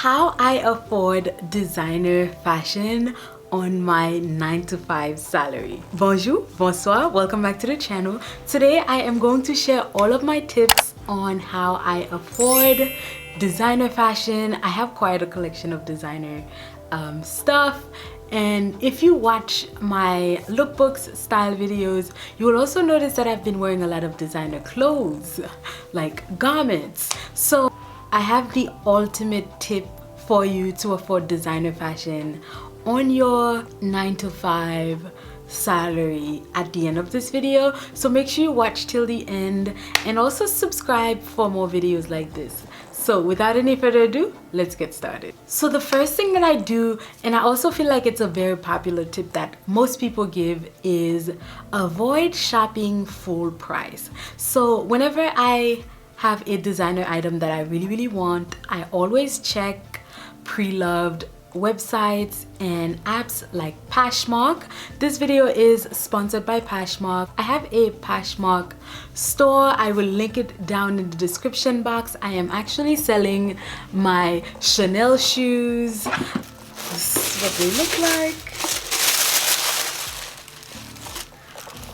how I afford designer fashion on my 9-to-5 salary. Bonjour, bonsoir, welcome back to the channel. Today I am going to share all of my tips on how I afford designer fashion. I have quite a collection of designer stuff, and if you watch my lookbooks style videos, you will also notice that I've been wearing a lot of designer clothes, like garments. So I have the ultimate tip for you to afford designer fashion on your 9-to-5 salary at the end of this video. So make sure you watch till the end and also subscribe for more videos like this. So without any further ado, let's get started. So the first thing that I do, and I also feel like it's a very popular tip that most people give, is avoid shopping full price. So whenever I have a designer item that I really want, I always check pre-loved websites and apps like Poshmark. This video is sponsored by Poshmark. I have a Poshmark store. I will link it down in the description box. I am actually selling my Chanel shoes. This is what they look like.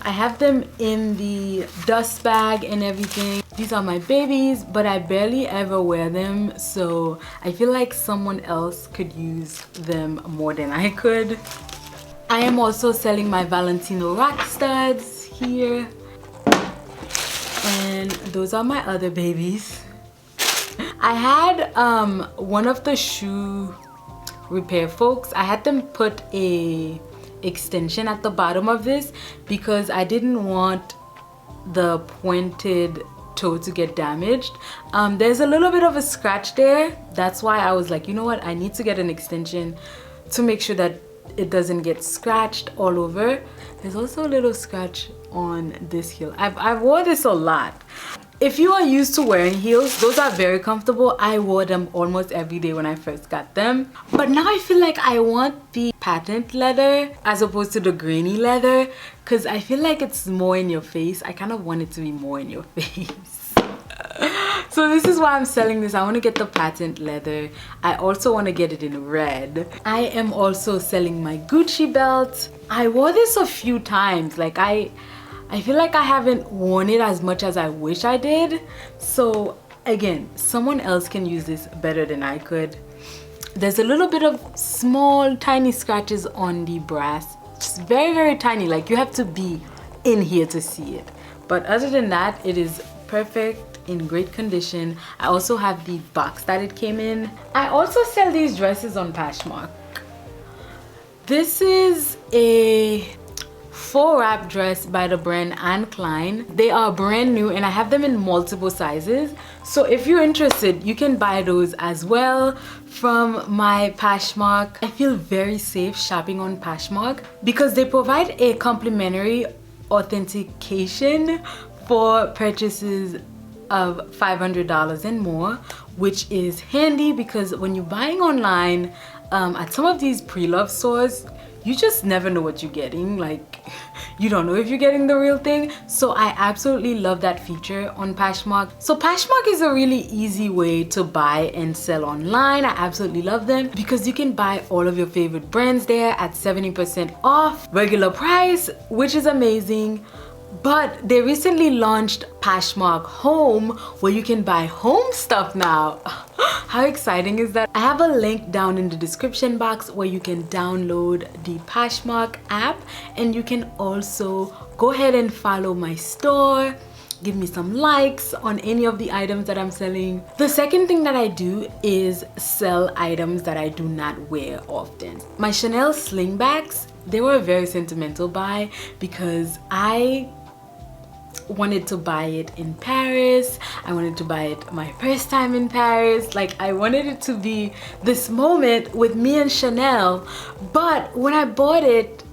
I have them in the dust bag and everything. These are my babies, but I barely ever wear them, so I feel like someone else could use them more than I could. I am also selling my Valentino rock studs here, and those are my other babies. I had one of the shoe repair folks, I had them put a extension at the bottom of this because I didn't want the pointed toe to get damaged. There's a little bit of a scratch there. That's why I was like, you know what, I need to get an extension to make sure that it doesn't get scratched all over. There's also a little scratch on this heel. I've wore this a lot. If you are used to wearing heels, those are very comfortable. I wore them almost every day when I first got them. But now I feel like I want the patent leather as opposed to the grainy leather because I feel like it's more in your face. I kind of want it to be more in your face. So this is why I'm selling this. I want to get the patent leather. I also want to get it in red. I am also selling my Gucci belt. I wore this a few times. Like I feel like I haven't worn it as much as I wish I did. So again, someone else can use this better than I could. There's a little bit of small, tiny scratches on the brass. Just very tiny, like you have to be in here to see it. But other than that, it is perfect, in great condition. I also have the box that it came in. I also sell these dresses on Poshmark. This is a faux wrap dress by the brand Anne Klein. They are brand new and I have them in multiple sizes. So if you're interested, you can buy those as well from my Poshmark. I feel very safe shopping on Poshmark because they provide a complimentary authentication for purchases of $500 and more, which is handy because when you're buying online at some of these pre-loved stores, you just never know what you're getting. Like, you don't know if you're getting the real thing. So I absolutely love that feature on Poshmark. So Poshmark is a really easy way to buy and sell online. I absolutely love them because you can buy all of your favorite brands there at 70% off regular price, which is amazing. But they recently launched Poshmark Home, where you can buy home stuff now. How exciting is that? I have a link down in the description box where you can download the Poshmark app, and you can also go ahead and follow my store, give me some likes on any of the items that I'm selling. The second thing that I do is sell items that I do not wear often. My Chanel sling bags, they were a very sentimental buy because I wanted to buy it in Paris. I wanted to buy it my first time in Paris. Like, I wanted it to be this moment with me and Chanel. But when I bought it,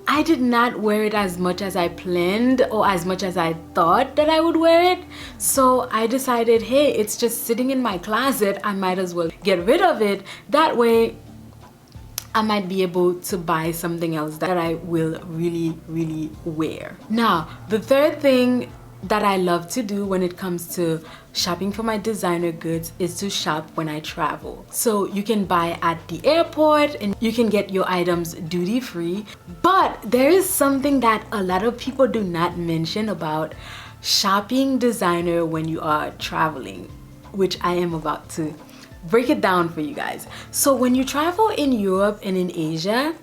I did not wear it as much as I planned or as much as I thought that I would wear it. So I decided, hey, it's just sitting in my closet. I might as well get rid of it. That way I might be able to buy something else that I will really wear. Now, the third thing that I love to do when it comes to shopping for my designer goods is to shop when I travel. So you can buy at the airport and you can get your items duty free. But there is something that a lot of people do not mention about shopping designer when you are traveling, which I am about to break it down for you guys. So when you travel in Europe and in Asia,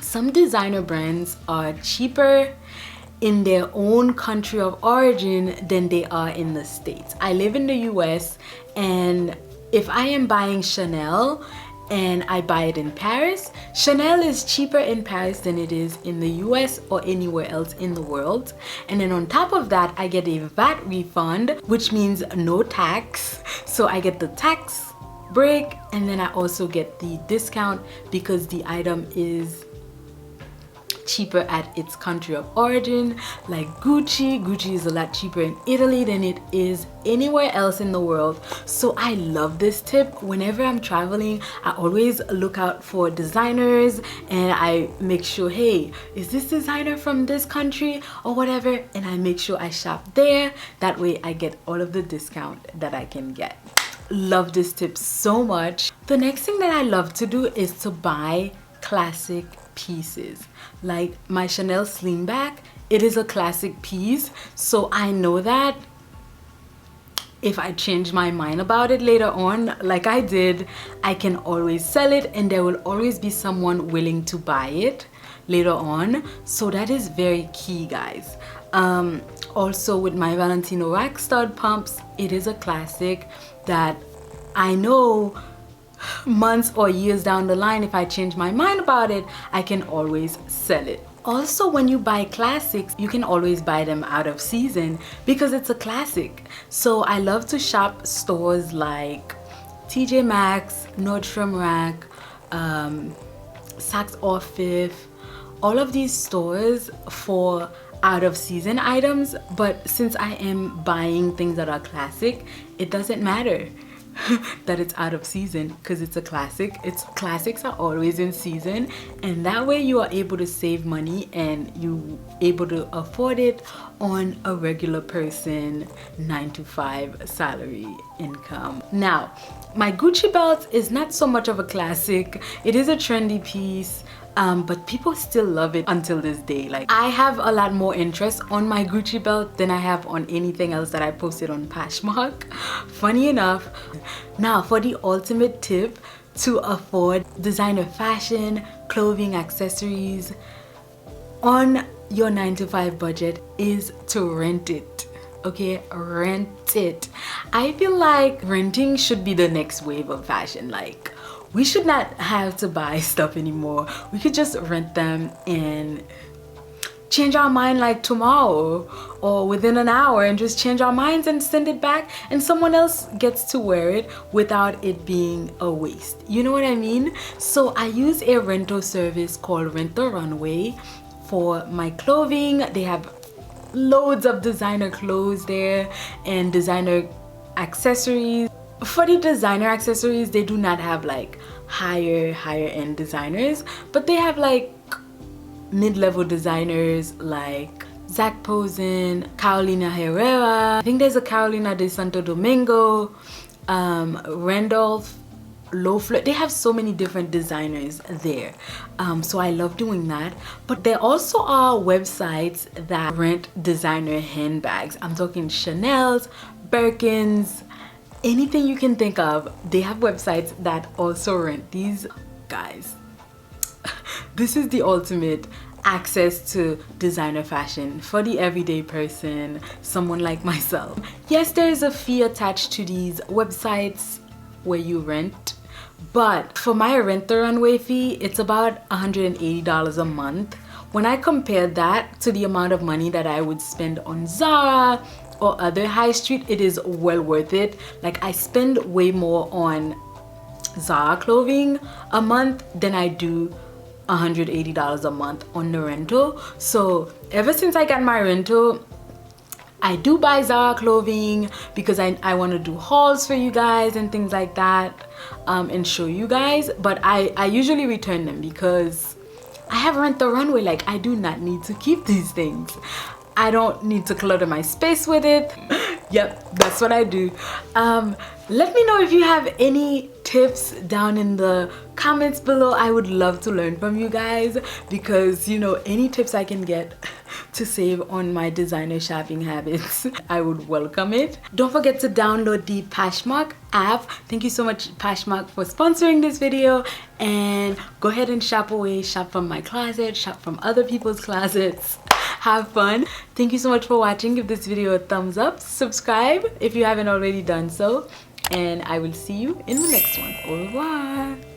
some designer brands are cheaper in their own country of origin than they are in the States. I live in the US, and if I am buying Chanel and I buy it in Paris, Chanel is cheaper in Paris than it is in the US or anywhere else in the world. And then on top of that, I get a VAT refund, which means no tax. So I get the tax break, and then I also get the discount because the item is cheaper at its country of origin. Like Gucci is a lot cheaper in Italy than it is anywhere else in the world. So I love this tip. Whenever I'm traveling, I always look out for designers and I make sure, hey, is this designer from this country or whatever, and I make sure I shop there. That way I get all of the discount that I can get. Love this tip so much. The next thing that I love to do is to buy classic pieces. Like my Chanel slingback, it is a classic piece, so I know that if I change my mind about it later on, like I did, I can always sell it and there will always be someone willing to buy it later on. So that is very key, guys. Also with my Valentino rack stud pumps, it is a classic that I know months or years down the line, if I change my mind about it, I can always sell it. Also, when you buy classics, you can always buy them out of season because it's a classic. So I love to shop stores like TJ Maxx, Nordstrom Rack, Saks Off Fifth, all of these stores for out of season items. But since I am buying things that are classic, it doesn't matter that it's out of season because it's a classic. Classics are always in season, and that way you are able to save money and you able to afford it on a regular person 9-to-5 salary income. Now, my Gucci belt is not so much of a classic. It is a trendy piece. But people still love it until this day. Like, I have a lot more interest on my Gucci belt than I have on anything else that I posted on Poshmark. Funny enough. Now, for the ultimate tip to afford designer fashion, clothing, accessories on your 9-to-5 budget is to rent it. Okay, rent it. I feel like renting should be the next wave of fashion. Like, we should not have to buy stuff anymore. We could just rent them and change our mind like tomorrow or within an hour and just change our minds and send it back, and someone else gets to wear it without it being a waste. You know what I mean? So I use a rental service called Rent the Runway for my clothing. They have loads of designer clothes there and designer accessories. For the designer accessories, they do not have like higher end designers, but they have like mid-level designers like Zac Posen, Carolina Herrera. I think there's a Carolina de Santo Domingo, Randolph Loeffler. They have so many different designers there. So I love doing that. But there also are websites that rent designer handbags. I'm talking Chanel's, Birkins, anything you can think of. They have websites that also rent these. Guys, this is the ultimate access to designer fashion for the everyday person, someone like myself. Yes, there is a fee attached to these websites where you rent, but for my Rent the Runway fee, it's about $180 a month. When I compare that to the amount of money that I would spend on Zara or other high street, it is well worth it. Like, I spend way more on Zara clothing a month than I do $180 a month on the rental. So ever since I got my rental, I do buy Zara clothing because I want to do hauls for you guys and things like that, and show you guys. But I usually return them because I have Rent the Runway. Like, I do not need to keep these things. I don't need to clutter my space with it. Yep, that's what I do. Let me know if you have any tips down in the comments below. I would love to learn from you guys, because you know, any tips I can get to save on my designer shopping habits, I would welcome it. Don't forget to download the Poshmark app. Thank you so much, Poshmark, for sponsoring this video. And go ahead and shop away. Shop from my closet, shop from other people's closets. Have fun. Thank you so much for watching. Give this video a thumbs up, subscribe if you haven't already done so, and I will see you in the next one. Au revoir.